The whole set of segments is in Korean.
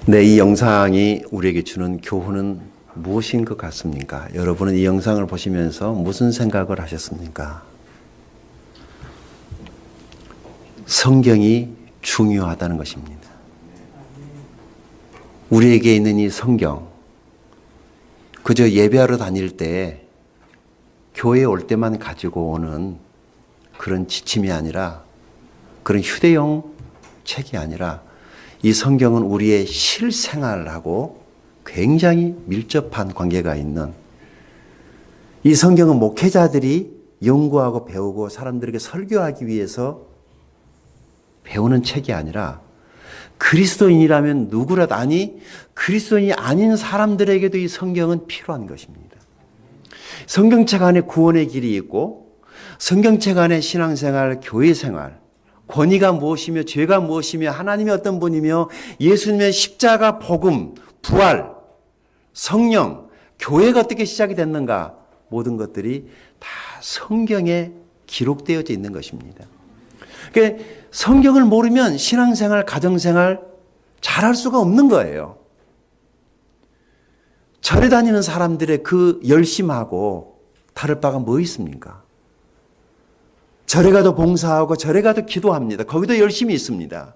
네, 이 영상이 우리에게 주는 교훈은 무엇인 것 같습니까? 여러분은 이 영상을 보시면서 무슨 생각을 하셨습니까? 성경이 중요하다는 것입니다. 우리에게 있는 이 성경, 그저 예배하러 다닐 때, 교회에 올 때만 가지고 오는 그런 지침이 아니라, 그런 휴대용 책이 아니라, 이 성경은 우리의 실생활하고 굉장히 밀접한 관계가 있는, 이 성경은 목회자들이 연구하고 배우고 사람들에게 설교하기 위해서 배우는 책이 아니라 그리스도인이라면 누구라도, 아니 그리스도인이 아닌 사람들에게도 이 성경은 필요한 것입니다. 성경책 안에 구원의 길이 있고, 성경책 안에 신앙생활, 교회생활, 권위가 무엇이며 죄가 무엇이며 하나님이 어떤 분이며 예수님의 십자가, 복음, 부활, 성령, 교회가 어떻게 시작이 됐는가, 모든 것들이 다 성경에 기록되어져 있는 것입니다. 그러니까 성경을 모르면 신앙생활, 가정생활 잘할 수가 없는 거예요. 절에 다니는 사람들의 그 열심하고 다를 바가 뭐 있습니까? 절에 가도 봉사하고 절에 가도 기도합니다. 거기도 열심히 있습니다.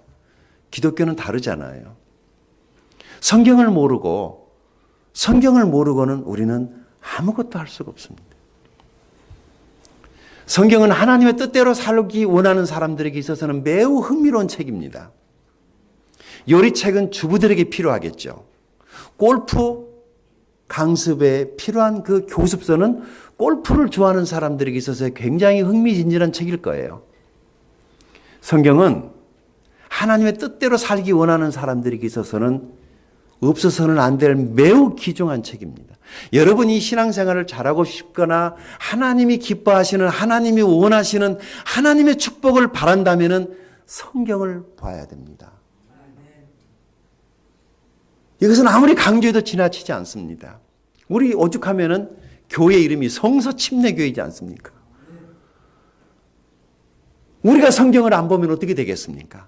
기독교는 다르잖아요. 성경을 모르고는 우리는 아무것도 할 수가 없습니다. 성경은 하나님의 뜻대로 살기 원하는 사람들에게 있어서는 매우 흥미로운 책입니다. 요리책은 주부들에게 필요하겠죠. 골프 강습에 필요한 그 교습서는 골프를 좋아하는 사람들에게 있어서 굉장히 흥미진진한 책일 거예요. 성경은 하나님의 뜻대로 살기 원하는 사람들에게 있어서는 없어서는 안 될 매우 귀중한 책입니다. 여러분이 신앙생활을 잘하고 싶거나 하나님이 기뻐하시는, 하나님이 원하시는 하나님의 축복을 바란다면 성경을 봐야 됩니다. 이것은 아무리 강조해도 지나치지 않습니다. 우리 오죽하면은 교회 이름이 성서침례교회이지 않습니까? 우리가 성경을 안 보면 어떻게 되겠습니까?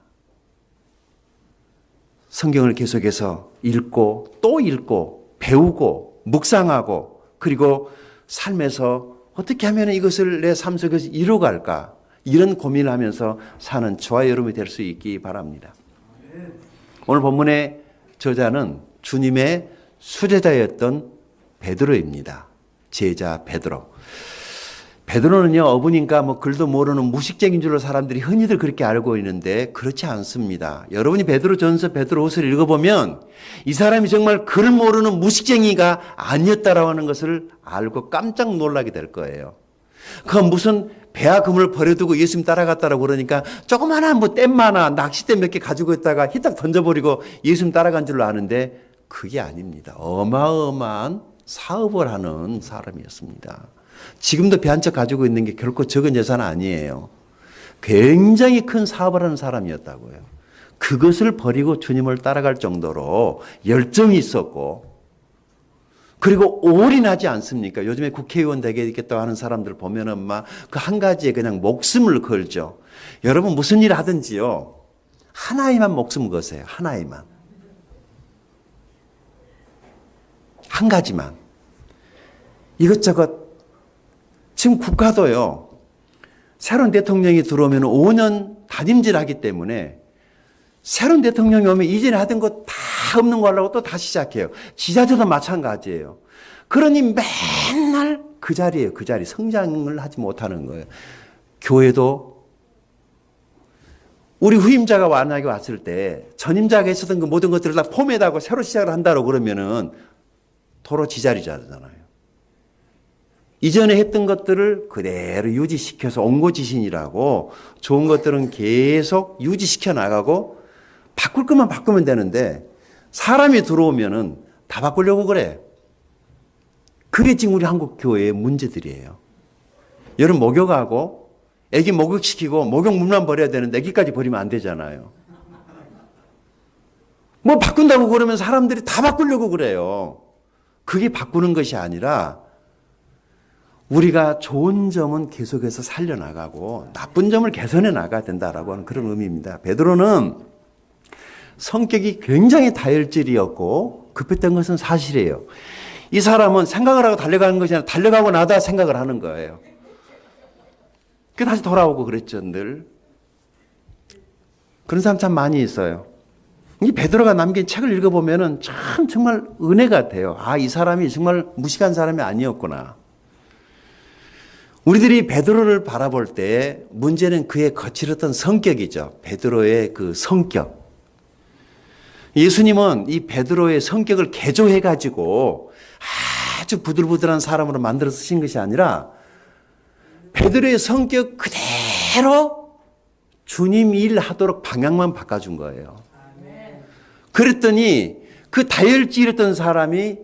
성경을 계속해서 읽고 또 읽고 배우고 묵상하고, 그리고 삶에서 어떻게 하면 이것을 내 삶 속에서 이루어갈까, 이런 고민을 하면서 사는 저와 여러분이 될 수 있기 바랍니다. 오늘 본문의 저자는 주님의 수제자였던 베드로입니다. 제자 베드로. 베드로는요, 어부니까 글도 모르는 무식쟁인 줄로 사람들이 흔히들 그렇게 알고 있는데 그렇지 않습니다. 여러분이 베드로전서, 베드로후서를 읽어보면 이 사람이 정말 글 모르는 무식쟁이가 아니었다라고 하는 것을 알고 깜짝 놀라게 될 거예요. 그건 무슨 배와 그물 버려두고 예수님 따라갔다라고 그러니까 조그마한 댐마나 낚싯대 몇 개 가지고 있다가 히딱 던져버리고 예수님 따라간 줄로 아는데 그게 아닙니다. 어마어마한 사업을 하는 사람이었습니다. 지금도 배 한 척 가지고 있는 게 결코 적은 재산은 아니에요. 굉장히 큰 사업을 하는 사람이었다고요. 그것을 버리고 주님을 따라갈 정도로 열정이 있었고, 그리고 올인하지 않습니까? 요즘에 국회의원 되겠다고 하는 사람들 보면은 막 그 한 가지에 그냥 목숨을 걸죠. 여러분 무슨 일 하든지요, 하나에만 목숨 거세요. 하나에만. 한 가지만. 이것저것. 지금 국가도요, 새로운 대통령이 들어오면 5년 다림질 하기 때문에 새로운 대통령이 오면 이전에 하던 거 다 없는 거 하려고 또 다시 시작해요. 지자체도 마찬가지예요. 그러니 맨날 그 자리예요. 그 자리. 성장을 하지 못하는 거예요. 교회도 우리 후임자가 만약에 왔을 때 전임자가 있었던 그 모든 것들을 다 포맷하고 새로 시작을 한다고 그러면은 도로 지자리잖아요. 이전에 했던 것들을 그대로 유지시켜서 옹고지신이라고, 좋은 것들은 계속 유지시켜 나가고 바꿀 것만 바꾸면 되는데 사람이 들어오면은 다 바꾸려고 그래. 그게 지금 우리 한국 교회의 문제들이에요. 여러분 목욕하고 애기 목욕시키고 목욕물만 버려야 되는데 애기까지 버리면 안 되잖아요. 뭐 바꾼다고 그러면 사람들이 다 바꾸려고 그래요. 그게 바꾸는 것이 아니라 우리가 좋은 점은 계속해서 살려나가고 나쁜 점을 개선해 나가야 된다라고 하는 그런 의미입니다. 베드로는 성격이 굉장히 다혈질이었고 급했던 것은 사실이에요. 이 사람은 생각을 하고 달려가는 것이 아니라 달려가고 나다 생각을 하는 거예요. 그 다시 돌아오고 그랬죠, 늘. 그런 사람 참 많이 있어요. 이 베드로가 남긴 책을 읽어보면은 참 정말 은혜 같아요. 아, 이 사람이 정말 무식한 사람이 아니었구나. 우리들이 베드로를 바라볼 때 문제는 그의 거칠었던 성격이죠. 베드로의 그 성격. 예수님은 이 베드로의 성격을 개조해가지고 아주 부들부들한 사람으로 만들어 쓰신 것이 아니라 베드로의 성격 그대로 주님 일하도록 방향만 바꿔준 거예요. 그랬더니 그 다혈질했던 사람이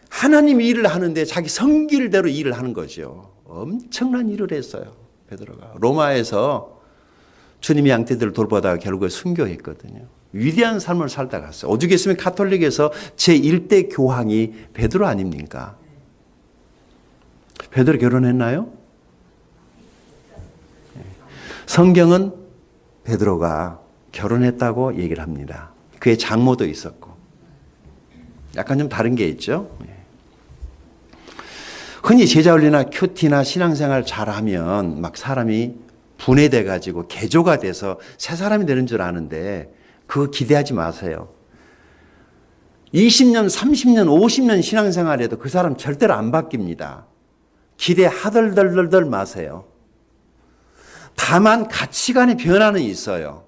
하나님 일을 하는데 자기 성질대로 일을 하는 거죠. 엄청난 일을 했어요, 베드로가. 로마에서 주님의 양떼들을 돌보다가 결국에 순교했거든요. 위대한 삶을 살다 갔어요. 오죽했으면 가톨릭에서 제1대 교황이 베드로 아닙니까? 베드로 결혼했나요? 성경은 베드로가 결혼했다고 얘기를 합니다. 그의 장모도 있었고. 약간 좀 다른 게 있죠. 흔히 제자훈련이나 큐티나 신앙생활 잘하면 막 사람이 분해돼 가지고 개조가 돼서 새 사람이 되는 줄 아는데 그거 기대하지 마세요. 20년, 30년, 50년 신앙생활에도 그 사람 절대로 안 바뀝니다. 기대 하덜덜덜덜 마세요. 다만 가치관의 변화는 있어요.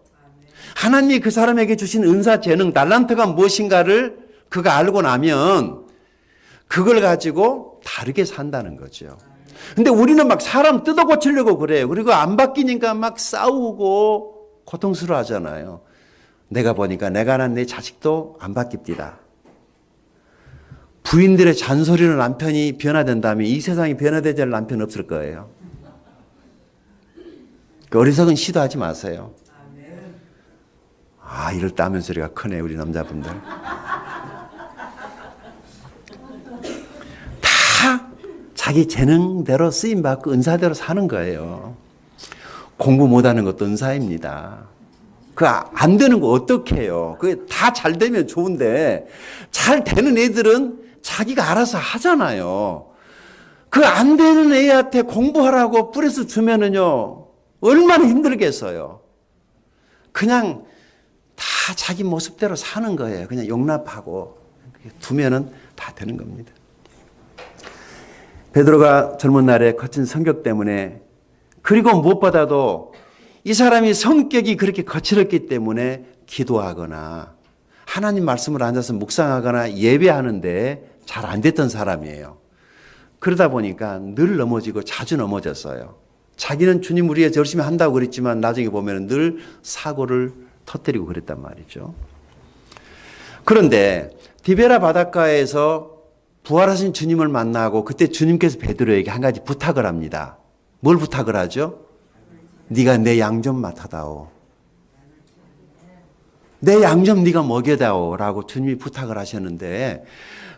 하나님이 그 사람에게 주신 은사, 재능, 달란트가 무엇인가를 그가 알고 나면 그걸 가지고 다르게 산다는 거죠. 근데 우리는 막 사람 뜯어 고치려고 그래요. 그리고 안 바뀌니까 막 싸우고 고통스러워 하잖아요. 내가 보니까 내가 낳은 내 자식도 안 바뀝니다. 부인들의 잔소리로 남편이 변화된다면 이 세상이 변화되지 않을 남편 없을 거예요. 그 어리석은 시도하지 마세요. 아, 이럴 때 하면 소리가 크네, 우리 남자분들. 다 자기 재능대로 쓰임받고 은사대로 사는 거예요. 공부 못하는 것도 은사입니다. 그 안 되는 거 어떻게 해요? 그게 다 잘 되면 좋은데 잘 되는 애들은 자기가 알아서 하잖아요. 그 안 되는 애한테 공부하라고 뿌려서 주면은요 얼마나 힘들겠어요. 그냥 다 자기 모습대로 사는 거예요. 그냥 용납하고 두면은 다 되는 겁니다. 베드로가 젊은 날에 거친 성격 때문에 그리고 무엇보다도 이 사람이 성격이 그렇게 거칠었기 때문에 기도하거나 하나님 말씀을 앉아서 묵상하거나 예배하는데 잘 안 됐던 사람이에요. 그러다 보니까 늘 넘어지고 자주 넘어졌어요. 자기는 주님 우리에 열심히 한다고 그랬지만 나중에 보면 늘 사고를 터뜨리고 그랬단 말이죠. 그런데 디베라 바닷가에서 부활하신 주님을 만나고 그때 주님께서 베드로에게 한 가지 부탁을 합니다. 뭘 부탁을 하죠? 네가 내 양 좀 맡아다오. 내 양 좀 네가 먹여다오 라고 주님이 부탁을 하셨는데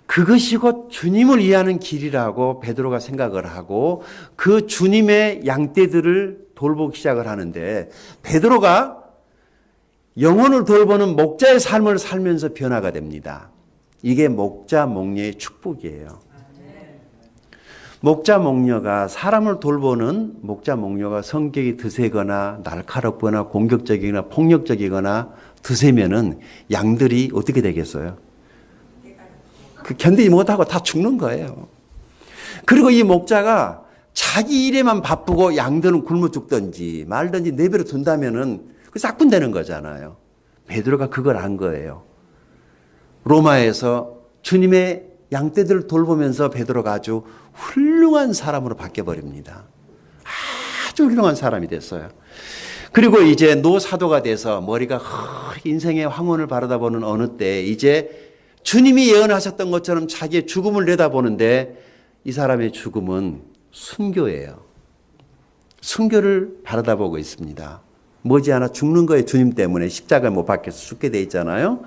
그것이 곧 주님을 이해하는 길이라고 베드로가 생각을 하고 그 주님의 양떼들을 돌보기 시작을 하는데 베드로가 영혼을 돌보는 목자의 삶을 살면서 변화가 됩니다. 이게 목자 목녀의 축복이에요. 목자 목녀가 사람을 돌보는 목자 목녀가 성격이 드세거나 날카롭거나 공격적이거나 폭력적이거나 드세면은 양들이 어떻게 되겠어요? 그 견디지 못하고 다 죽는 거예요. 그리고 이 목자가 자기 일에만 바쁘고 양들은 굶어 죽든지 말든지 내버려 둔다면은 그 싹분되는 거잖아요. 베드로가 그걸 안 거예요. 로마에서 주님의 양떼들을 돌보면서 베드로가 아주 훌륭한 사람으로 바뀌어버립니다. 아주 훌륭한 사람이 됐어요. 그리고 이제 노사도가 돼서 머리가 인생의 황혼을 바라다보는 어느 때 이제 주님이 예언하셨던 것처럼 자기의 죽음을 내다보는데 이 사람의 죽음은 순교예요. 순교를 바라다보고 있습니다. 머지않아 죽는 거예요. 주님 때문에 십자가를 못 박혀서 죽게 돼 있잖아요.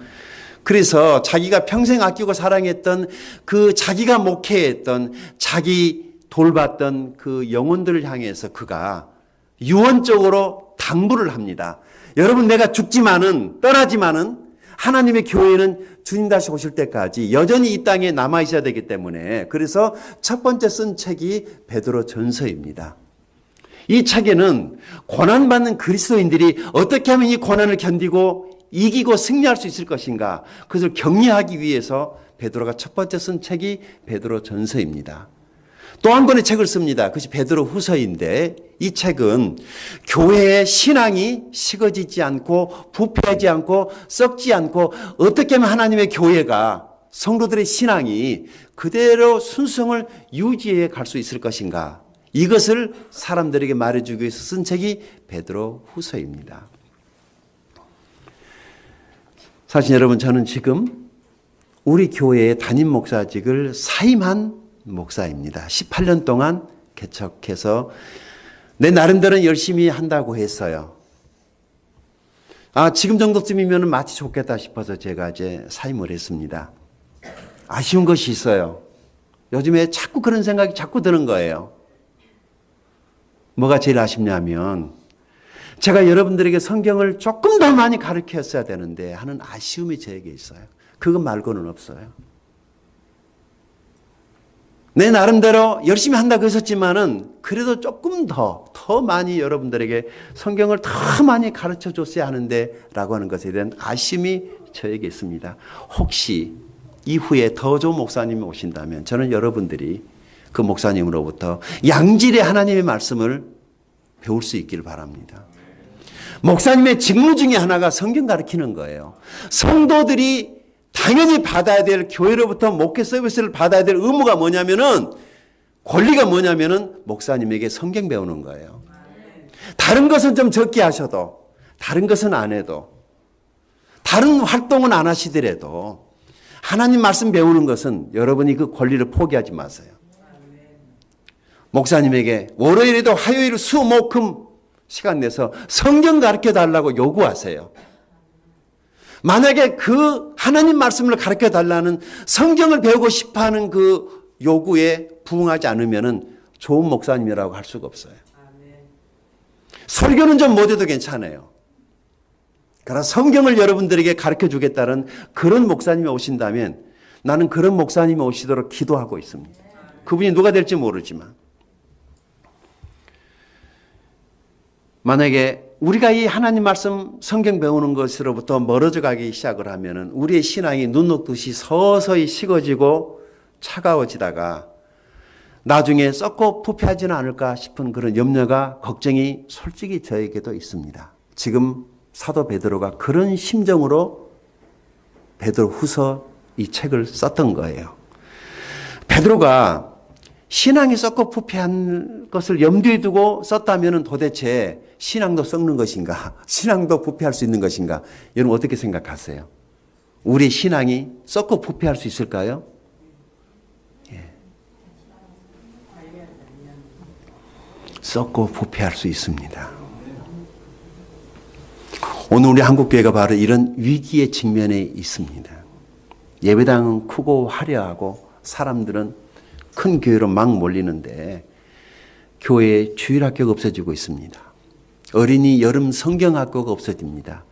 그래서 자기가 평생 아끼고 사랑했던 그 자기가 목회했던 자기 돌봤던 그 영혼들을 향해서 그가 유언적으로 당부를 합니다. 여러분 내가 죽지만은 떠나지만은 하나님의 교회는 주님 다시 오실 때까지 여전히 이 땅에 남아 있어야 되기 때문에 그래서 첫 번째 쓴 책이 베드로 전서입니다. 이 책에는 고난받는 그리스도인들이 어떻게 하면 이 고난을 견디고 이기고 승리할 수 있을 것인가, 그것을 격려하기 위해서 베드로가 첫 번째 쓴 책이 베드로 전서입니다. 또 한 권의 책을 씁니다. 그것이 베드로 후서인데 이 책은 교회의 신앙이 식어지지 않고 부패하지 않고 썩지 않고 어떻게 하면 하나님의 교회가 성도들의 신앙이 그대로 순성을 유지해 갈 수 있을 것인가, 이것을 사람들에게 말해주기 위해서 쓴 책이 베드로 후서입니다. 사실 여러분, 저는 지금 우리 교회의 담임 목사직을 사임한 목사입니다. 18년 동안 개척해서 내 나름대로는 열심히 한다고 했어요. 지금 정도쯤이면 마치 좋겠다 싶어서 제가 이제 사임을 했습니다. 아쉬운 것이 있어요. 요즘에 자꾸 그런 생각이 자꾸 드는 거예요. 뭐가 제일 아쉽냐면 제가 여러분들에게 성경을 조금 더 많이 가르쳤어야 되는데 하는 아쉬움이 저에게 있어요. 그것 말고는 없어요. 내 나름대로 열심히 한다고 했었지만은 그래도 조금 더 많이 여러분들에게 성경을 더 많이 가르쳐 줬어야 하는데 라고 하는 것에 대한 아쉬움이 저에게 있습니다. 혹시 이후에 더 좋은 목사님이 오신다면 저는 여러분들이 그 목사님으로부터 양질의 하나님의 말씀을 배울 수 있기를 바랍니다. 목사님의 직무 중에 하나가 성경 가르치는 거예요. 성도들이 당연히 받아야 될, 교회로부터 목회 서비스를 받아야 될 의무가 뭐냐면은, 권리가 뭐냐면은 목사님에게 성경 배우는 거예요. 다른 것은 좀 적게 하셔도, 다른 것은 안 해도, 다른 활동은 안 하시더라도 하나님 말씀 배우는 것은 여러분이 그 권리를 포기하지 마세요. 목사님에게 월요일에도 화요일, 수, 목, 금 시간 내서 성경 가르쳐 달라고 요구하세요. 만약에 그 하나님 말씀을 가르쳐 달라는, 성경을 배우고 싶어 하는 그 요구에 부응하지 않으면 좋은 목사님이라고 할 수가 없어요. 설교는 좀 못해도 괜찮아요. 그러나 성경을 여러분들에게 가르쳐 주겠다는 그런 목사님이 오신다면 나는 그런 목사님이 오시도록 기도하고 있습니다. 그분이 누가 될지 모르지만. 만약에 우리가 이 하나님 말씀 성경 배우는 것으로부터 멀어져 가기 시작을 하면은 우리의 신앙이 눈 녹듯이 서서히 식어지고 차가워지다가 나중에 썩고 부패하지는 않을까 싶은 그런 염려가, 걱정이 솔직히 저에게도 있습니다. 지금 사도 베드로가 그런 심정으로 베드로 후서 이 책을 썼던 거예요. 베드로가 신앙이 썩고 부패한 것을 염두에 두고 썼다면 도대체 신앙도 썩는 것인가? 신앙도 부패할 수 있는 것인가? 여러분 어떻게 생각하세요? 우리 신앙이 썩고 부패할 수 있을까요? 예. 썩고 부패할 수 있습니다. 오늘 우리 한국교회가 바로 이런 위기의 직면에 있습니다. 예배당은 크고 화려하고 사람들은 큰 교회로 막 몰리는데 교회에 주일학교가 없어지고 있습니다. 어린이 여름 성경학교가 없어집니다.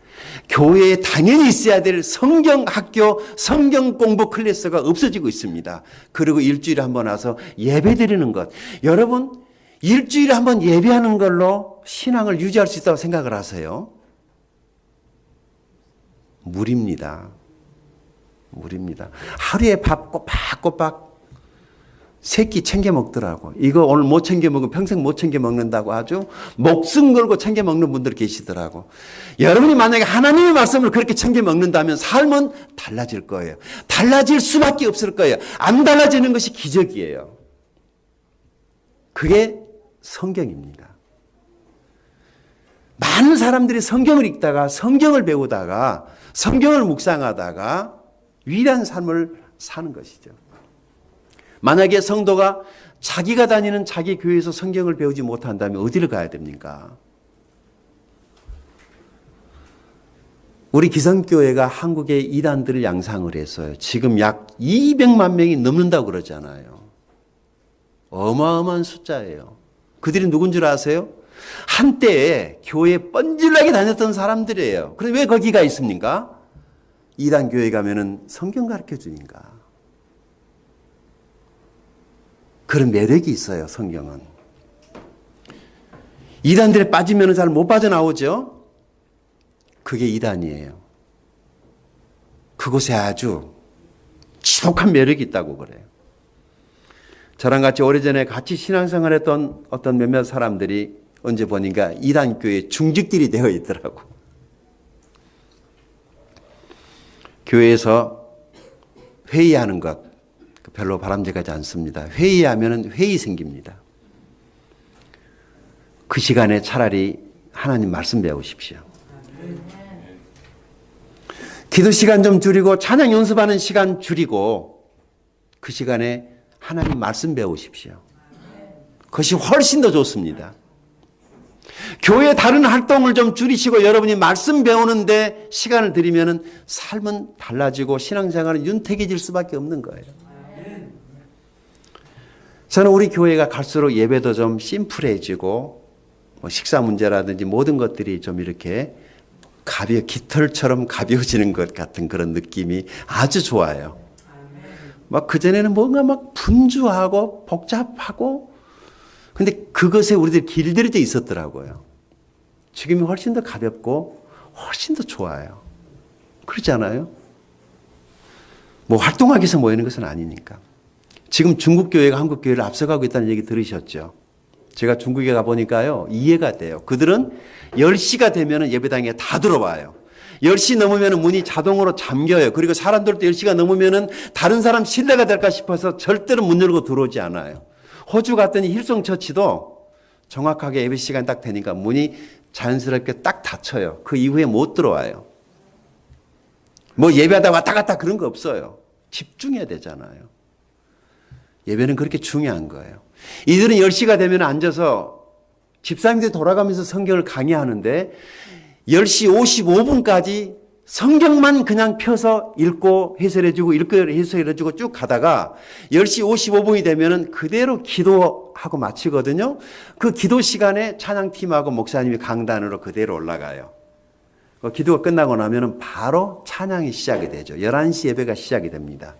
교회에 당연히 있어야 될 성경학교, 성경공부 클래스가 없어지고 있습니다. 그리고 일주일에 한 번 와서 예배 드리는 것. 여러분, 일주일에 한 번 예배하는 걸로 신앙을 유지할 수 있다고 생각을 하세요? 무리입니다. 무리입니다. 하루에 밥 꼬박꼬박 세 끼 챙겨 먹더라고. 이거 오늘 못 챙겨 먹으면 평생 못 챙겨 먹는다고 아주 목숨 걸고 챙겨 먹는 분들 계시더라고. 여러분이 만약에 하나님의 말씀을 그렇게 챙겨 먹는다면 삶은 달라질 거예요. 달라질 수밖에 없을 거예요. 안 달라지는 것이 기적이에요. 그게 성경입니다. 많은 사람들이 성경을 읽다가, 성경을 배우다가, 성경을 묵상하다가 위대한 삶을 사는 것이죠. 만약에 성도가 자기가 다니는 자기 교회에서 성경을 배우지 못한다면 어디를 가야 됩니까? 우리 기성교회가 한국의 이단들을 양상을 했어요. 지금 약 200만 명이 넘는다고 그러잖아요. 어마어마한 숫자예요. 그들이 누군 줄 아세요? 한때에 교회에 뻔질나게 다녔던 사람들이에요. 그런데 왜 거기가 있습니까? 이단 교회 가면은 성경 가르쳐 주니까. 그런 매력이 있어요, 성경은. 이단들에 빠지면 잘 못 빠져나오죠? 그게 이단이에요. 그곳에 아주 지독한 매력이 있다고 그래요. 저랑 같이 오래전에 같이 신앙생활 했던 어떤 몇몇 사람들이 언제 보니까 이단교회 중직들이 되어 있더라고. 교회에서 회의하는 것 별로 바람직하지 않습니다. 회의하면 회의 생깁니다. 그 시간에 차라리 하나님 말씀 배우십시오. 기도 시간 좀 줄이고 찬양 연습하는 시간 줄이고 그 시간에 하나님 말씀 배우십시오. 그것이 훨씬 더 좋습니다. 교회 다른 활동을 좀 줄이시고 여러분이 말씀 배우는데 시간을 들이면 삶은 달라지고 신앙생활은 윤택해질 수밖에 없는 거예요. 저는 우리 교회가 갈수록 예배도 좀 심플해지고 식사 문제라든지 모든 것들이 좀 이렇게 깃털처럼 가벼워지는 것 같은 그런 느낌이 아주 좋아요. 막 그전에는 뭔가 막 분주하고 복잡하고 근데 그것에 우리들 길들여져 있었더라고요. 지금이 훨씬 더 가볍고 훨씬 더 좋아요. 그렇지 않아요? 뭐 활동하기 위해서 모이는 것은 아니니까. 지금 중국 교회가 한국 교회를 앞서가고 있다는 얘기 들으셨죠? 제가 중국에 가보니까요, 이해가 돼요. 그들은 10시가 되면 예배당에 다 들어와요. 10시 넘으면 문이 자동으로 잠겨요. 그리고 사람들도 10시가 넘으면 다른 사람 신뢰가 될까 싶어서 절대로 문 열고 들어오지 않아요. 호주 갔더니 힐송 처치도 정확하게 예배 시간 딱 되니까 문이 자연스럽게 딱 닫혀요. 그 이후에 못 들어와요. 뭐 예배하다 왔다 갔다 그런 거 없어요. 집중해야 되잖아요. 예배는 그렇게 중요한 거예요. 이들은 10시가 되면 앉아서 집사님들이 돌아가면서 성경을 강의하는데 10시 55분까지 성경만 그냥 펴서 읽고 해설해주고 읽고 해설해주고 쭉 가다가 10시 55분이 되면 그대로 기도하고 마치거든요. 그 기도 시간에 찬양팀하고 목사님이 강단으로 그대로 올라가요. 기도가 끝나고 나면 바로 찬양이 시작이 되죠. 11시 예배가 시작이 됩니다.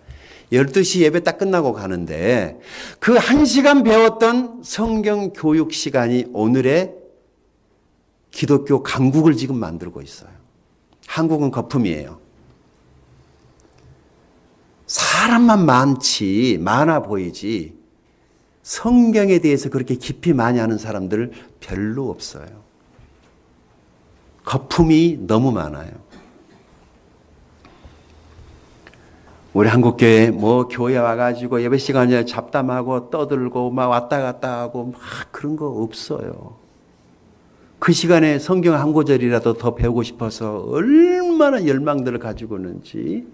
12시 예배 딱 끝나고 가는데 그 1시간 배웠던 성경 교육 시간이 오늘의 기독교 강국을 지금 만들고 있어요. 한국은 거품이에요. 사람만 많아 보이지 성경에 대해서 그렇게 깊이 많이 아는 사람들 별로 없어요. 거품이 너무 많아요. 우리 한국교회 교회 와가지고 예배 시간에 잡담하고 떠들고 막 왔다 갔다 하고 막 그런 거 없어요. 그 시간에 성경 한 구절이라도 더 배우고 싶어서 얼마나 열망들을 가지고 있는지.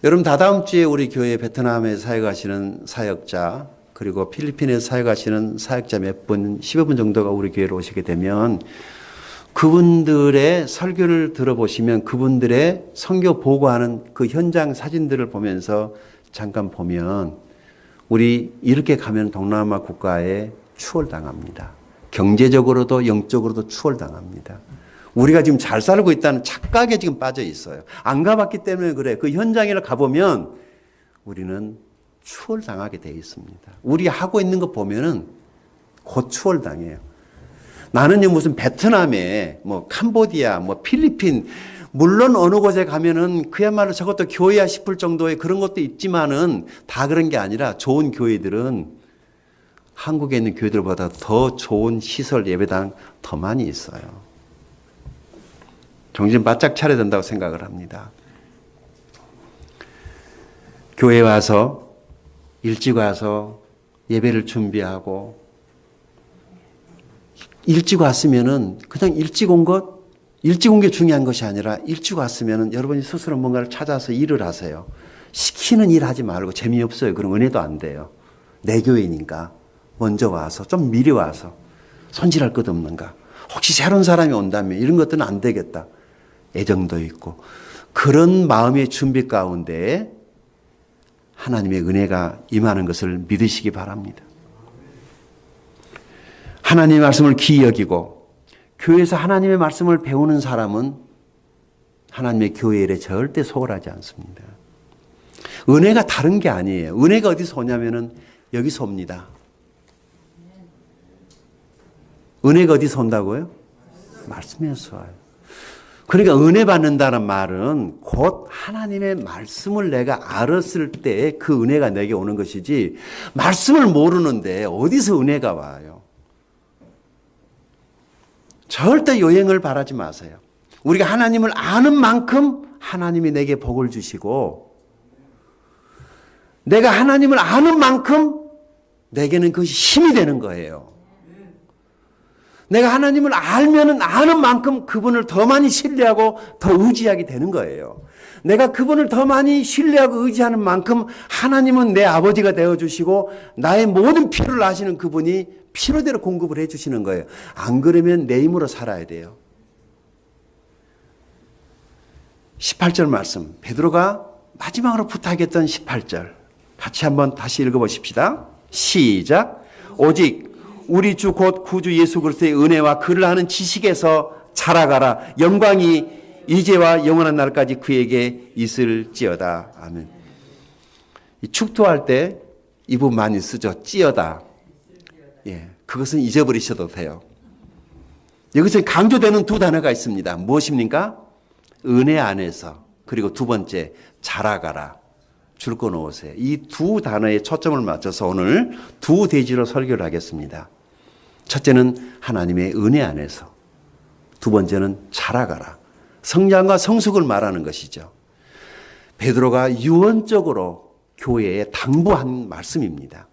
여러분 다다음 주에 우리 교회 베트남에 사역하시는 사역자 그리고 필리핀에서 사역하시는 사역자 몇 분, 10여 분 정도가 우리 교회로 오시게 되면 그분들의 설교를 들어보시면 그분들의 선교 보고하는 그 현장 사진들을 보면서 잠깐 보면 우리 이렇게 가면 동남아 국가에 추월당합니다. 경제적으로도 영적으로도 추월당합니다. 우리가 지금 잘 살고 있다는 착각에 지금 빠져 있어요. 안 가봤기 때문에 그래. 그 현장에 가보면 우리는 추월당하게 되어 있습니다. 우리 하고 있는 거 보면은 곧 추월당해요. 나는요 무슨 베트남에 캄보디아 필리핀 물론 어느 곳에 가면은 그야말로 저것도 교회야 싶을 정도의 그런 것도 있지만은 다 그런 게 아니라 좋은 교회들은 한국에 있는 교회들보다 더 좋은 시설 예배당 더 많이 있어요. 정신 바짝 차려야 된다고 생각을 합니다. 교회 와서 일찍 와서 예배를 준비하고 일찍 왔으면은 그냥 일찍 온 게 중요한 것이 아니라 일찍 왔으면은 여러분이 스스로 뭔가를 찾아서 일을 하세요. 시키는 일 하지 말고 재미없어요. 그럼 은혜도 안 돼요. 내 교회니까 먼저 와서 좀 미리 와서 손질할 것 없는가. 혹시 새로운 사람이 온다면 이런 것들은 안 되겠다. 애정도 있고 그런 마음의 준비 가운데 하나님의 은혜가 임하는 것을 믿으시기 바랍니다. 하나님의 말씀을 귀히 여기고 교회에서 하나님의 말씀을 배우는 사람은 하나님의 교회 일에 절대 소홀하지 않습니다. 은혜가 다른 게 아니에요. 은혜가 어디서 오냐면은 여기서 옵니다. 은혜가 어디서 온다고요? 말씀에서 와요. 그러니까 은혜 받는다는 말은 곧 하나님의 말씀을 내가 알았을 때 그 은혜가 내게 오는 것이지, 말씀을 모르는데 어디서 은혜가 와요? 절대 요행을 바라지 마세요. 우리가 하나님을 아는 만큼 하나님이 내게 복을 주시고, 내가 하나님을 아는 만큼 내게는 그것이 힘이 되는 거예요. 내가 하나님을 알면은 아는 만큼 그분을 더 많이 신뢰하고 더 의지하게 되는 거예요. 내가 그분을 더 많이 신뢰하고 의지하는 만큼 하나님은 내 아버지가 되어주시고 나의 모든 필요를 아시는 그분이 필요대로 공급을 해주시는 거예요. 안 그러면 내 힘으로 살아야 돼요. 18절 말씀, 베드로가 마지막으로 부탁했던 18절 같이 한번 다시 읽어보십시다. 시작. 오직 우리 주 곧 구주 예수 그리스도의 은혜와 그를 아는 지식에서 자라가라. 영광이 이제와 영원한 날까지 그에게 있을지어다. 아멘. 축도할 때 이 부분 많이 쓰죠. 찌어다. 예, 그것은 잊어버리셔도 돼요. 여기서 강조되는 두 단어가 있습니다. 무엇입니까? 은혜 안에서, 그리고 두 번째 자라가라. 줄 거 놓으세요. 이 두 단어에 초점을 맞춰서 오늘 두 대지로 설교를 하겠습니다. 첫째는 하나님의 은혜 안에서, 두 번째는 자라가라. 성장과 성숙을 말하는 것이죠. 베드로가 유언적으로 교회에 당부한 말씀입니다.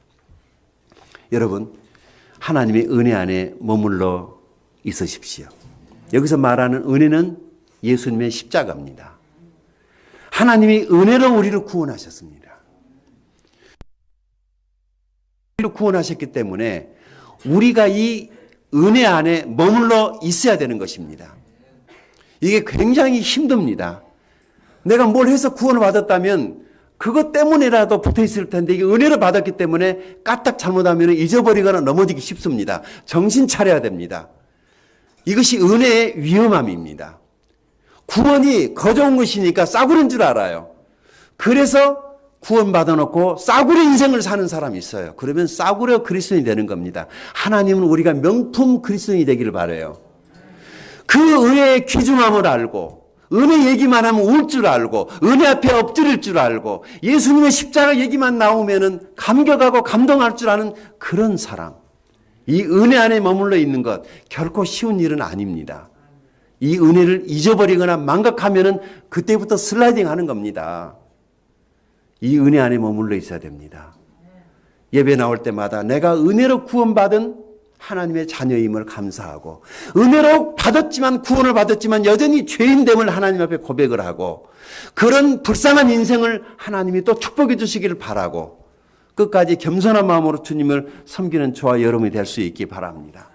여러분, 하나님의 은혜 안에 머물러 있으십시오. 여기서 말하는 은혜는 예수님의 십자가입니다. 하나님이 은혜로 우리를 구원하셨습니다. 우리를 구원하셨기 때문에 우리가 이 은혜 안에 머물러 있어야 되는 것입니다. 이게 굉장히 힘듭니다. 내가 뭘 해서 구원을 받았다면 그것 때문에라도 붙어 있을 텐데, 이게 은혜를 받았기 때문에 까딱 잘못하면 잊어버리거나 넘어지기 쉽습니다. 정신 차려야 됩니다. 이것이 은혜의 위험함입니다. 구원이 거저온 것이니까 싸구려인 줄 알아요. 그래서 구원 받아놓고 싸구려 인생을 사는 사람이 있어요. 그러면 싸구려 그리스도인이 되는 겁니다. 하나님은 우리가 명품 그리스도인이 되기를 바라요. 그 은혜의 귀중함을 알고, 은혜 얘기만 하면 울 줄 알고, 은혜 앞에 엎드릴 줄 알고, 예수님의 십자가 얘기만 나오면은 감격하고 감동할 줄 아는 그런 사람. 이 은혜 안에 머물러 있는 것 결코 쉬운 일은 아닙니다. 이 은혜를 잊어버리거나 망각하면은 그때부터 슬라이딩 하는 겁니다. 이 은혜 안에 머물러 있어야 됩니다. 예배 나올 때마다 내가 은혜로 구원받은 하나님의 자녀임을 감사하고, 은혜로 받았지만, 구원을 받았지만 여전히 죄인됨을 하나님 앞에 고백을 하고, 그런 불쌍한 인생을 하나님이 또 축복해 주시기를 바라고, 끝까지 겸손한 마음으로 주님을 섬기는 저와 여러분이 될 수 있기 바랍니다.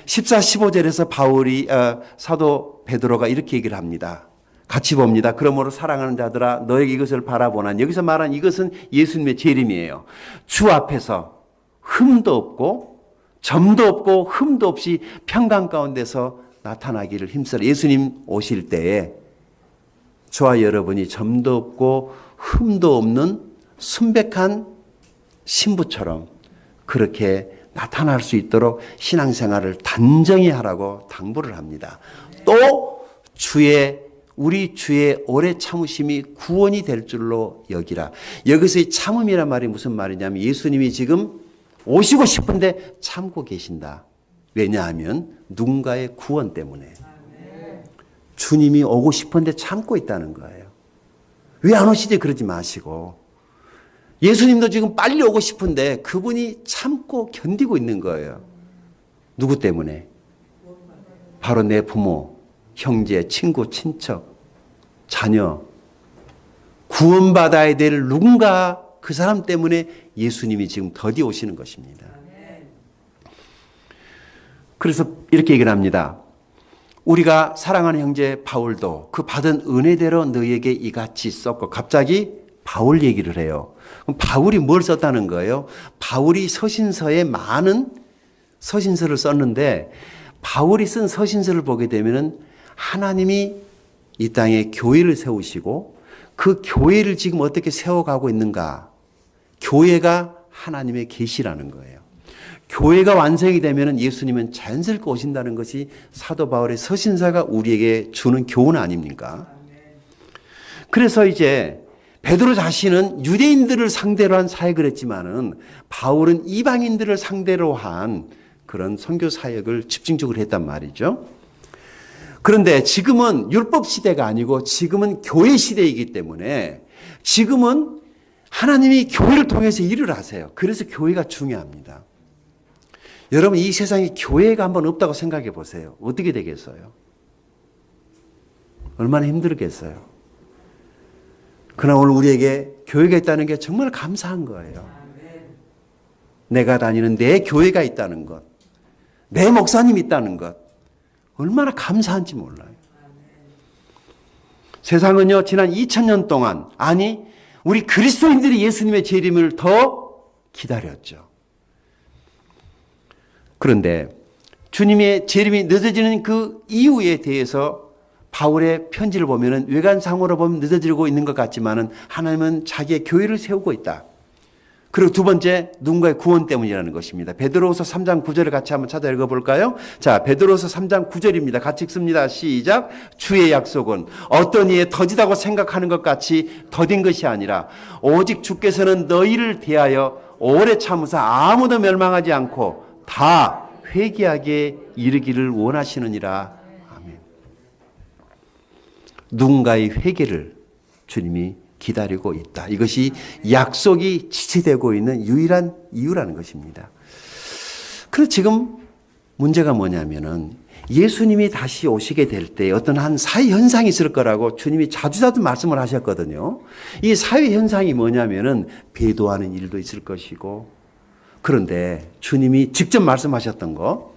14, 15절에서 사도 베드로가 이렇게 얘기를 합니다. 같이 봅니다. 그러므로 사랑하는 자들아, 너에게 이것을 바라보나. 여기서 말한 이것은 예수님의 재림이에요. 주 앞에서 흠도 없고 점도 없고 흠도 없이 평강 가운데서 나타나기를 힘쓰라. 예수님 오실 때에 저와 여러분이 점도 없고 흠도 없는 순백한 신부처럼 그렇게 나타날 수 있도록 신앙생활을 단정히 하라고 당부를 합니다. 또 우리 주의 오래 참으심이 구원이 될 줄로 여기라. 여기서 이 참음이란 말이 무슨 말이냐면, 예수님이 지금 오시고 싶은데 참고 계신다. 왜냐하면 누군가의 구원 때문에. 주님이 오고 싶은데 참고 있다는 거예요. 왜 안 오시지? 그러지 마시고, 예수님도 지금 빨리 오고 싶은데 그분이 참고 견디고 있는 거예요. 누구 때문에? 바로 내 부모, 형제, 친구, 친척, 자녀, 구원받아야 될 누군가, 그 사람 때문에 예수님이 지금 더디 오시는 것입니다. 그래서 이렇게 얘기를 합니다. 우리가 사랑하는 형제 바울도 그 받은 은혜대로 너희에게 이같이 썼고, 갑자기 바울 얘기를 해요. 그럼 바울이 뭘 썼다는 거예요? 바울이 서신서에 많은 서신서를 썼는데, 바울이 쓴 서신서를 보게 되면은 하나님이 이 땅에 교회를 세우시고 그 교회를 지금 어떻게 세워가고 있는가? 교회가 하나님의 계시라는 거예요. 교회가 완성이 되면 예수님은 자연스럽게 오신다는 것이 사도 바울의 서신사가 우리에게 주는 교훈 아닙니까? 그래서 이제 베드로 자신은 유대인들을 상대로 한 사역을 했지만은 바울은 이방인들을 상대로 한 그런 선교 사역을 집중적으로 했단 말이죠. 그런데 지금은 율법 시대가 아니고 지금은 교회 시대이기 때문에 지금은 하나님이 교회를 통해서 일을 하세요. 그래서 교회가 중요합니다. 여러분 이 세상에 교회가 한번 없다고 생각해 보세요. 어떻게 되겠어요? 얼마나 힘들겠어요? 그러나 오늘 우리에게 교회가 있다는 게 정말 감사한 거예요. 내가 다니는 내 교회가 있다는 것, 내 목사님이 있다는 것, 얼마나 감사한지 몰라요. 세상은요, 지난 2000년 동안, 아니, 우리 그리스도인들이 예수님의 재림을 더 기다렸죠. 그런데 주님의 재림이 늦어지는 그 이유에 대해서 바울의 편지를 보면은 외관상으로 보면 늦어지고 있는 것 같지만은 하나님은 자기의 교회를 세우고 있다. 그리고 두 번째, 누군가의 구원 때문이라는 것입니다. 베드로후서 3장 9절을 같이 한번 찾아 읽어볼까요? 자, 베드로후서 3장 9절입니다. 같이 읽습니다. 시작. 주의 약속은 어떤 이에 더디다고 생각하는 것 같이 더딘 것이 아니라 오직 주께서는 너희를 대하여 오래 참으사 아무도 멸망하지 않고 다 회개하게 이르기를 원하시느니라. 아멘. 누군가의 회개를 주님이 기다리고 있다. 이것이 약속이 지체되고 있는 유일한 이유라는 것입니다. 그런데 지금 문제가 뭐냐면은 예수님이 다시 오시게 될 때 어떤 한 사회 현상이 있을 거라고 주님이 자주자주 말씀을 하셨거든요. 이 사회 현상이 뭐냐면은 배도하는 일도 있을 것이고, 그런데 주님이 직접 말씀하셨던 거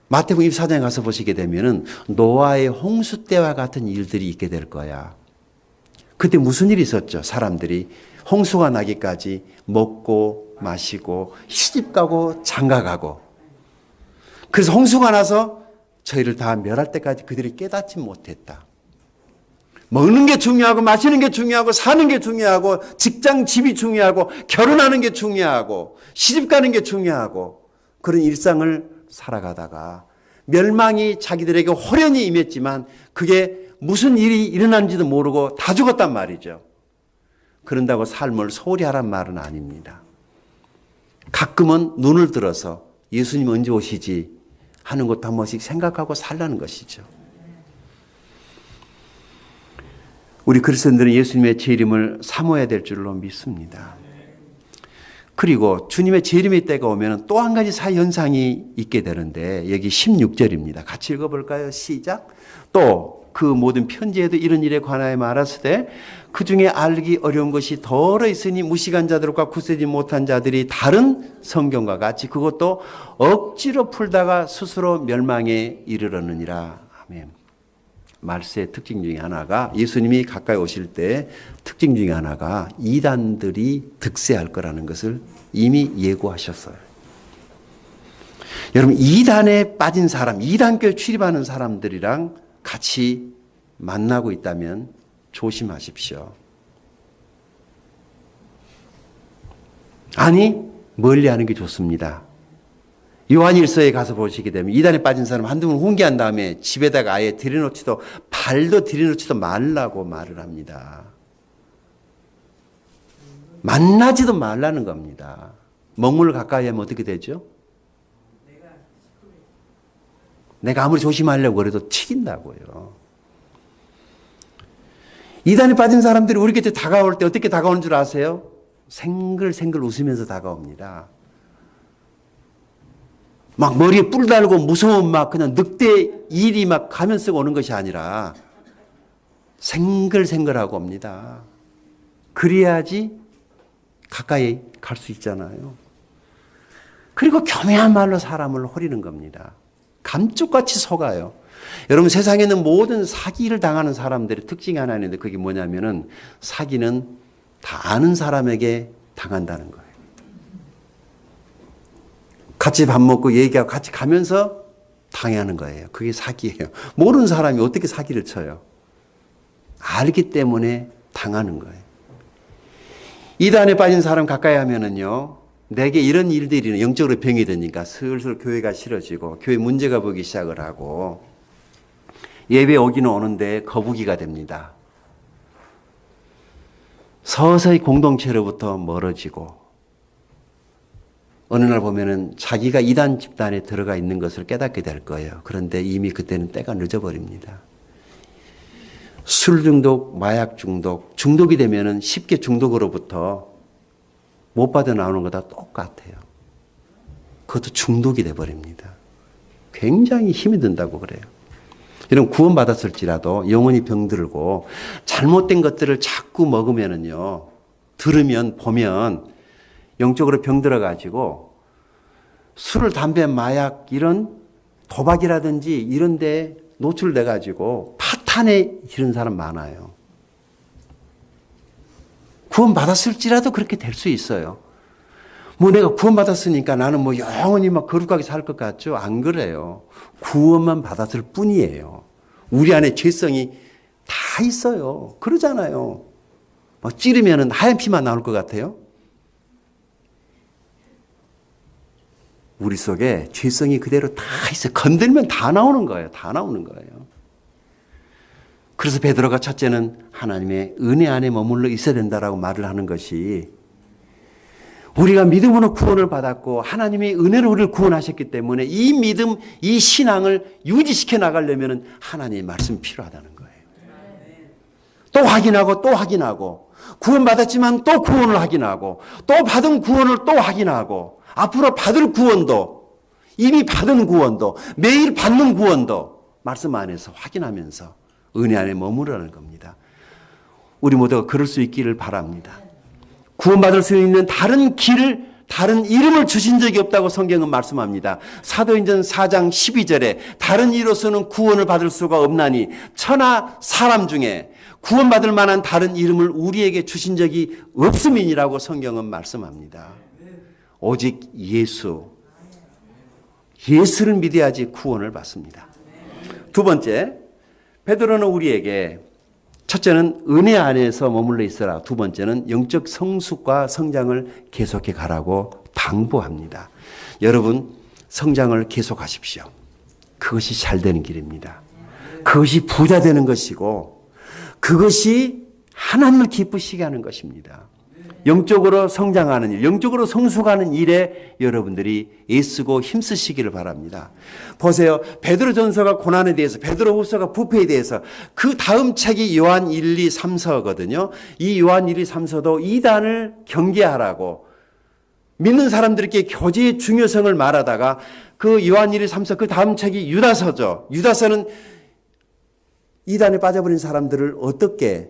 마태복음 24장에 가서 보시게 되면은 노아의 홍수 때와 같은 일들이 있게 될 거야. 그때 무슨 일이 있었죠? 사람들이 홍수가 나기까지 먹고 마시고 시집가고 장가가고, 그래서 홍수가 나서 저희를 다 멸할 때까지 그들이 깨닫지 못했다. 먹는 게 중요하고 마시는 게 중요하고 사는 게 중요하고 직장 집이 중요하고 결혼하는 게 중요하고 시집가는 게 중요하고 그런 일상을 살아가다가 멸망이 자기들에게 호련히 임했지만 그게 무슨 일이 일어난지도 모르고 다 죽었단 말이죠. 그런다고 삶을 소홀히 하란 말은 아닙니다. 가끔은 눈을 들어서 예수님 언제 오시지 하는 것도 한 번씩 생각하고 살라는 것이죠. 우리 그리스도인들은 예수님의 재림을 사모해야 될 줄로 믿습니다. 그리고 주님의 재림의 때가 오면 또 한 가지 사회 현상이 있게 되는데 여기 16절입니다. 같이 읽어볼까요? 시작. 또 그 모든 편지에도 이런 일에 관하여 말하시되 그 중에 알기 어려운 것이 더러 있으니 무식한 자들과 굳세지 못한 자들이 다른 성경과 같이 그것도 억지로 풀다가 스스로 멸망에 이르렀느니라. 아멘. 말세의 특징 중에 하나가, 예수님이 가까이 오실 때 특징 중에 하나가 이단들이 득세할 거라는 것을 이미 예고하셨어요. 여러분, 이단에 빠진 사람, 이단교에 출입하는 사람들이랑 같이 만나고 있다면 조심하십시오. 아니, 멀리하는 게 좋습니다. 요한일서에 가서 보시게 되면 이단에 빠진 사람 한두 번 훈계한 다음에 집에다가 아예 들여놓지도, 발도 들여놓지도 말라고 말을 합니다. 만나지도 말라는 겁니다. 먹물 가까이 하면 어떻게 되죠? 내가 아무리 조심하려고 그래도 튀긴다고요. 이단에 빠진 사람들이 우리 곁에 다가올 때 어떻게 다가오는 줄 아세요? 생글생글 웃으면서 다가옵니다. 막 머리에 뿔 달고 무서운 막 그냥 늑대 일이 막 가면 쓰고 오는 것이 아니라 생글생글하고 옵니다. 그래야지 가까이 갈 수 있잖아요. 그리고 교묘한 말로 사람을 호리는 겁니다. 감쪽같이 속아요. 여러분, 세상에 있는 모든 사기를 당하는 사람들의 특징이 하나 있는데 그게 뭐냐면은 사기는 다 아는 사람에게 당한다는 거예요. 같이 밥 먹고 얘기하고 같이 가면서 당하는 거예요. 그게 사기예요. 모르는 사람이 어떻게 사기를 쳐요? 알기 때문에 당하는 거예요. 이단에 빠진 사람 가까이 하면은요, 내게 이런 일들이 영적으로 병이 되니까 슬슬 교회가 싫어지고 교회 문제가 보기 시작을 하고 예배 오기는 오는데 거부기가 됩니다. 서서히 공동체로부터 멀어지고 어느 날 보면은 자기가 이단 집단에 들어가 있는 것을 깨닫게 될 거예요. 그런데 이미 그때는 때가 늦어버립니다. 술 중독, 마약 중독, 중독이 되면은 쉽게 중독으로부터 못 빠져나오는 거다 똑같아요. 그것도 중독이 돼버립니다. 굉장히 힘이 든다고 그래요. 이런 구원받았을지라도 영혼이 병들고 잘못된 것들을 자꾸 먹으면은요, 들으면 보면 영적으로 병들어가지고 술을, 담배, 마약 이런 도박이라든지 이런 데 노출돼가지고 파탄에 이런 사람 많아요. 구원받았을지라도 그렇게 될 수 있어요. 뭐 내가 구원받았으니까 나는 뭐 영원히 막 거룩하게 살 것 같죠? 안 그래요. 구원만 받았을 뿐이에요. 우리 안에 죄성이 다 있어요. 그러잖아요. 막 찌르면 하얀 피만 나올 것 같아요. 우리 속에 죄성이 그대로 다 있어요. 건들면 다 나오는 거예요. 다 나오는 거예요. 그래서 베드로가 첫째는 하나님의 은혜 안에 머물러 있어야 된다라고 말을 하는 것이, 우리가 믿음으로 구원을 받았고 하나님의 은혜로 우리를 구원하셨기 때문에 이 믿음, 이 신앙을 유지시켜 나가려면 하나님의 말씀이 필요하다는 거예요. 또 확인하고 또 확인하고, 구원받았지만 또 구원을 확인하고, 또 받은 구원을 또 확인하고, 앞으로 받을 구원도, 이미 받은 구원도, 매일 받는 구원도 말씀 안에서 확인하면서 은혜 안에 머무르라는 겁니다. 우리 모두가 그럴 수 있기를 바랍니다. 구원받을 수 있는 다른 길을, 다른 이름을 주신 적이 없다고 성경은 말씀합니다. 사도행전 4장 12절에 다른 이로서는 구원을 받을 수가 없나니 천하 사람 중에 구원받을 만한 다른 이름을 우리에게 주신 적이 없음이니라고 성경은 말씀합니다. 오직 예수를 믿어야지 구원을 받습니다. 두 번째, 베드로는 우리에게 첫째는 은혜 안에서 머물러 있어라. 두 번째는 영적 성숙과 성장을 계속해 가라고 당부합니다. 여러분, 성장을 계속하십시오. 그것이 잘 되는 길입니다. 그것이 부자 되는 것이고 그것이 하나님을 기쁘시게 하는 것입니다. 영적으로 성장하는 일, 영적으로 성숙하는 일에 여러분들이 애쓰고 힘쓰시기를 바랍니다. 보세요. 베드로전서가 고난에 대해서, 베드로후서가 부패에 대해서, 그 다음 책이 요한 1, 2, 3서거든요. 이 요한 1, 2, 3서도 이단을 경계하라고 믿는 사람들에게 교제의 중요성을 말하다가 그 요한 1, 2, 3서 그 다음 책이 유다서죠. 유다서는 이단에 빠져버린 사람들을 어떻게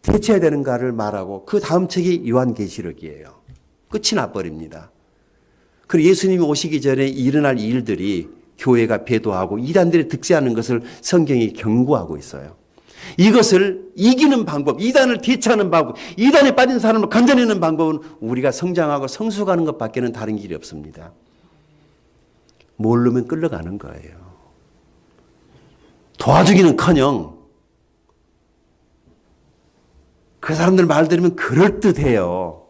대체해야 되는가를 말하고 그 다음 책이 요한계시록이에요. 끝이 나버립니다. 그리고 예수님이 오시기 전에 일어날 일들이 교회가 배도하고 이단들이 득세하는 것을 성경이 경고하고 있어요. 이것을 이기는 방법, 이단을 대처하는 방법, 이단에 빠진 사람을 건져내는 방법은 우리가 성장하고 성숙하는 것밖에는 다른 길이 없습니다. 모르면 끌려가는 거예요. 도와주기는커녕 그 사람들 말 들으면 그럴듯해요.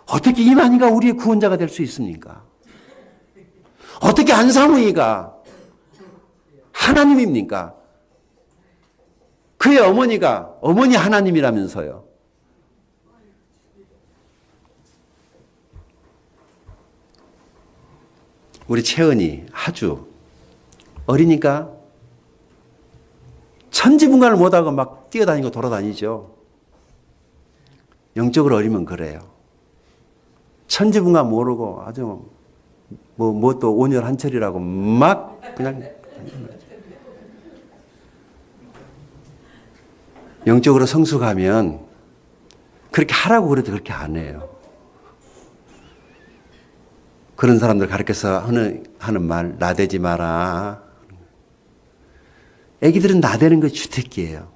어떻게 이만희가 우리의 구원자가 될 수 있습니까? 어떻게 안상우이가 하나님입니까? 그의 어머니가 어머니 하나님이라면서요. 우리 채은이 아주 어리니까 천지분간을 못하고 막 뛰어다니고 돌아다니죠. 영적으로 어리면 그래요. 천지분간 모르고 아주 뭐 또 온열한철이라고 막 그냥 영적으로 성숙하면 그렇게 하라고 그래도 그렇게 안 해요. 그런 사람들 가르쳐서 하는 말, 나대지 마라. 애기들은 나대는 것이 주특기예요.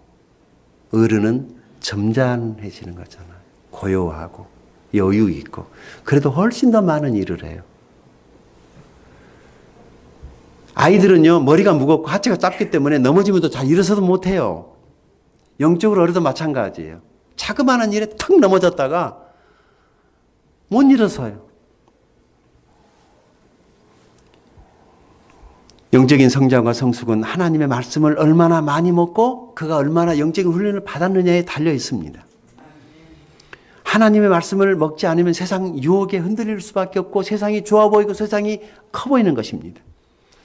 어른은 점잖해지는 거잖아요. 고요하고 여유 있고 그래도 훨씬 더 많은 일을 해요. 아이들은요, 머리가 무겁고 하체가 짧기 때문에 넘어지면도 잘 일어서도 못해요. 영적으로 어려도 마찬가지예요. 자그마한 일에 탁 넘어졌다가 못 일어서요. 영적인 성장과 성숙은 하나님의 말씀을 얼마나 많이 먹고 그가 얼마나 영적인 훈련을 받았느냐에 달려 있습니다. 하나님의 말씀을 먹지 않으면 세상 유혹에 흔들릴 수밖에 없고 세상이 좋아 보이고 세상이 커 보이는 것입니다.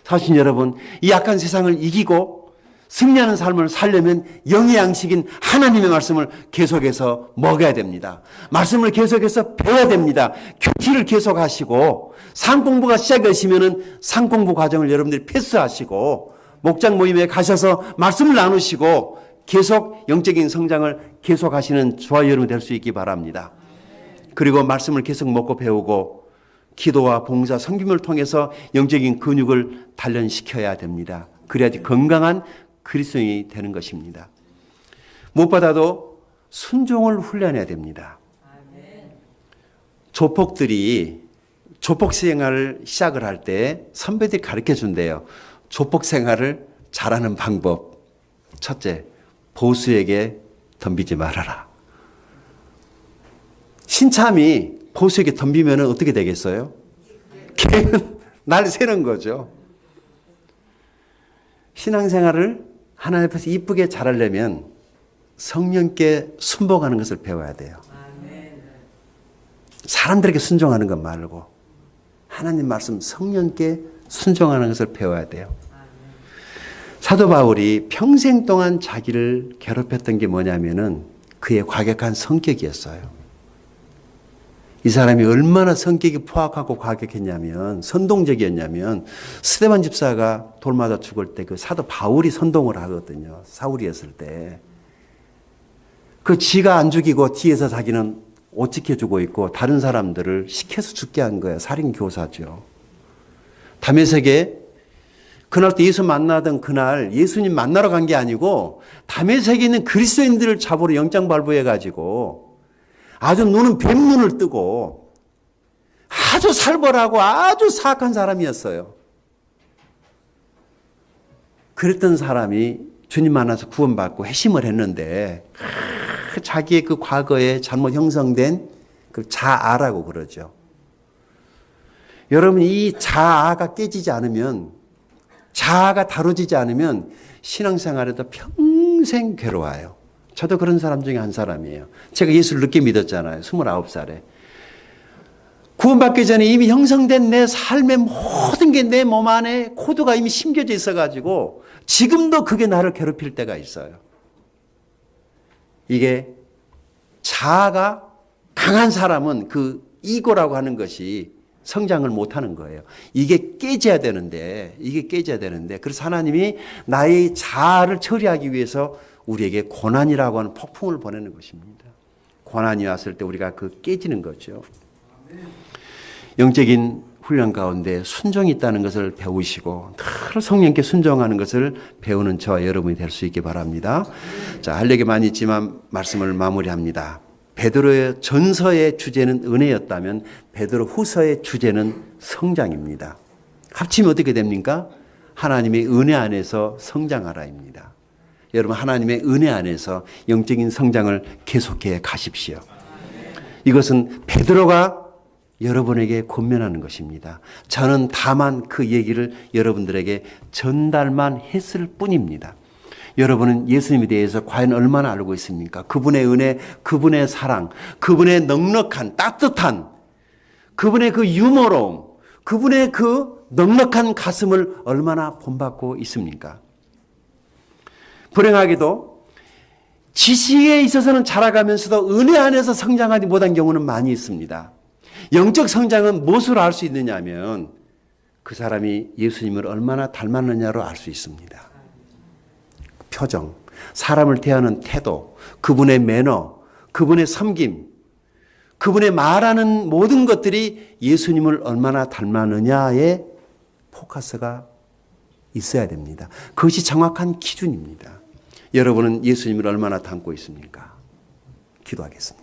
사실 여러분, 이 약한 세상을 이기고 승리하는 삶을 살려면 영의 양식인 하나님의 말씀을 계속해서 먹어야 됩니다. 말씀을 계속해서 배워야 됩니다. 큐티를 계속하시고 상 공부가 시작되시면은 상 공부 과정을 여러분들이 패스하시고 목장 모임에 가셔서 말씀을 나누시고 계속 영적인 성장을 계속하시는 저와 여러분 될 수 있기 바랍니다. 그리고 말씀을 계속 먹고 배우고 기도와 봉사, 섬김을 통해서 영적인 근육을 단련시켜야 됩니다. 그래야지 건강한 그리스도인이 되는 것입니다. 무엇보다도 순종을 훈련해야 됩니다. 조폭들이 조폭 생활을 시작을 할 때 선배들이 가르쳐 준대요. 조폭 생활을 잘하는 방법. 첫째, 보수에게 덤비지 말아라. 신참이 보수에게 덤비면 어떻게 되겠어요? 걔는 날 새는 거죠. 신앙생활을 하나님 앞에서 이쁘게 잘하려면 성령께 순복하는 것을 배워야 돼요. 사람들에게 순종하는 것 말고 하나님 말씀 성령께 순종하는 것을 배워야 돼요. 사도 바울이 평생 동안 자기를 괴롭혔던 게 뭐냐면은 그의 과격한 성격이었어요. 이 사람이 얼마나 성격이 포악하고 과격했냐면, 선동적이었냐면, 스데반 집사가 돌 맞아 죽을 때 그 사도 바울이 선동을 하거든요. 사울이었을 때. 그 지가 안 죽이고 뒤에서 자기는 옷 지켜주고 있고 다른 사람들을 시켜서 죽게 한 거예요. 살인교사죠. 다메섹에 그날 때 예수 만나던 그날 예수님 만나러 간 게 아니고 다메섹에 있는 그리스도인들을 잡으러 영장 발부해가지고 아주 눈은 뱀눈을 뜨고 아주 살벌하고 아주 사악한 사람이었어요. 그랬던 사람이 주님 만나서 구원받고 회심을 했는데 자기의 그 과거에 잘못 형성된 그 자아라고 그러죠. 여러분, 이 자아가 깨지지 않으면, 자아가 다뤄지지 않으면 신앙생활에도 평생 괴로워요. 저도 그런 사람 중에 한 사람이에요. 제가 예수를 늦게 믿었잖아요. 29살에. 구원받기 전에 이미 형성된 내 삶의 모든 게 내 몸 안에 코드가 이미 심겨져 있어가지고 지금도 그게 나를 괴롭힐 때가 있어요. 이게 자아가 강한 사람은 그 이고라고 하는 것이 성장을 못하는 거예요. 이게 깨져야 되는데 그래서 하나님이 나의 자아를 처리하기 위해서 우리에게 고난이라고 하는 폭풍을 보내는 것입니다. 고난이 왔을 때 우리가 그 깨지는 거죠. 영적인 훈련 가운데 순종이 있다는 것을 배우시고 늘 성령께 순종하는 것을 배우는 저와 여러분이 될 수 있기 바랍니다. 자, 할 얘기 많이 있지만 말씀을 마무리합니다. 베드로의 전서의 주제는 은혜였다면 베드로 후서의 주제는 성장입니다. 합치면 어떻게 됩니까? 하나님의 은혜 안에서 성장하라입니다. 여러분, 하나님의 은혜 안에서 영적인 성장을 계속해 가십시오. 이것은 베드로가 여러분에게 권면하는 것입니다. 저는 다만 그 얘기를 여러분들에게 전달만 했을 뿐입니다. 여러분은 예수님에 대해서 과연 얼마나 알고 있습니까? 그분의 은혜, 그분의 사랑, 그분의 넉넉한 따뜻한, 그분의 그 유머로움, 그분의 그 넉넉한 가슴을 얼마나 본받고 있습니까? 불행하게도 지식에 있어서는 자라가면서도 은혜 안에서 성장하지 못한 경우는 많이 있습니다. 영적 성장은 무엇으로 알 수 있느냐 하면 그 사람이 예수님을 얼마나 닮았느냐로 알 수 있습니다. 표정, 사람을 대하는 태도, 그분의 매너, 그분의 섬김, 그분의 말하는 모든 것들이 예수님을 얼마나 닮았느냐에 포커스가 있어야 됩니다. 그것이 정확한 기준입니다. 여러분은 예수님을 얼마나 닮고 있습니까? 기도하겠습니다.